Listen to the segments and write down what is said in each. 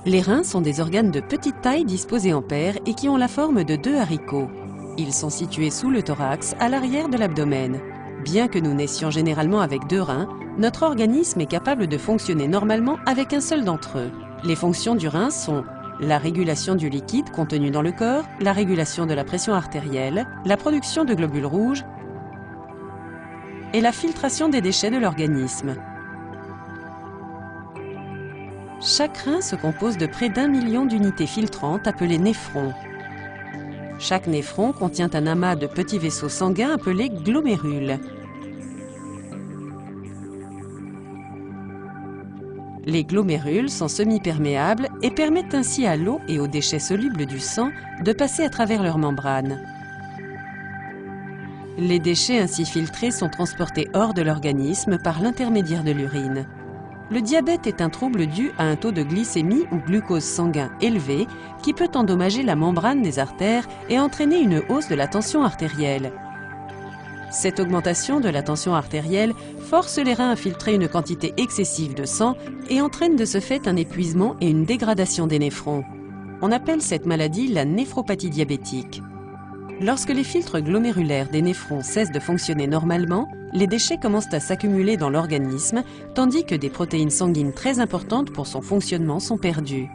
Les reins sont des organes de petite taille disposés en paires et qui ont la forme de 2 haricots. Ils sont situés sous le thorax, à l'arrière de l'abdomen. Bien que nous naissions généralement avec 2 reins, notre organisme est capable de fonctionner normalement avec un seul d'entre eux. Les fonctions du rein sont la régulation du liquide contenu dans le corps, la régulation de la pression artérielle, la production de globules rouges et la filtration des déchets de l'organisme. Chaque rein se compose de près d'1 million d'unités filtrantes appelées néphrons. Chaque néphron contient un amas de petits vaisseaux sanguins appelés glomérules. Les glomérules sont semi-perméables et permettent ainsi à l'eau et aux déchets solubles du sang de passer à travers leurs membranes. Les déchets ainsi filtrés sont transportés hors de l'organisme par l'intermédiaire de l'urine. Le diabète est un trouble dû à un taux de glycémie ou glucose sanguin élevé qui peut endommager la membrane des artères et entraîner une hausse de la tension artérielle. Cette augmentation de la tension artérielle force les reins à filtrer une quantité excessive de sang et entraîne de ce fait un épuisement et une dégradation des néphrons. On appelle cette maladie la néphropathie diabétique. Lorsque les filtres glomérulaires des néphrons cessent de fonctionner normalement, les déchets commencent à s'accumuler dans l'organisme, tandis que des protéines sanguines très importantes pour son fonctionnement sont perdues.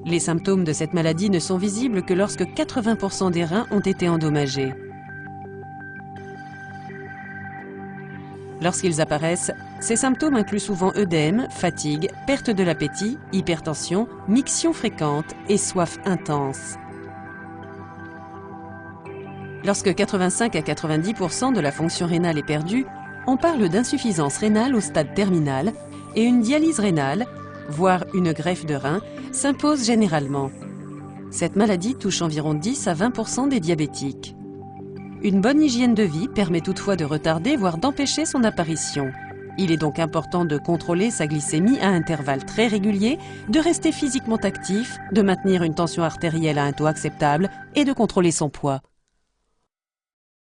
Les symptômes de cette maladie ne sont visibles que lorsque 80% des reins ont été endommagés. Lorsqu'ils apparaissent, ces symptômes incluent souvent œdème, fatigue, perte de l'appétit, hypertension, miction fréquente et soif intense. Lorsque 85 à 90% de la fonction rénale est perdue, on parle d'insuffisance rénale au stade terminal et une dialyse rénale, voire une greffe de rein, s'impose généralement. Cette maladie touche environ 10 à 20% des diabétiques. Une bonne hygiène de vie permet toutefois de retarder, voire d'empêcher son apparition. Il est donc important de contrôler sa glycémie à intervalles très réguliers, de rester physiquement actif, de maintenir une tension artérielle à un taux acceptable et de contrôler son poids.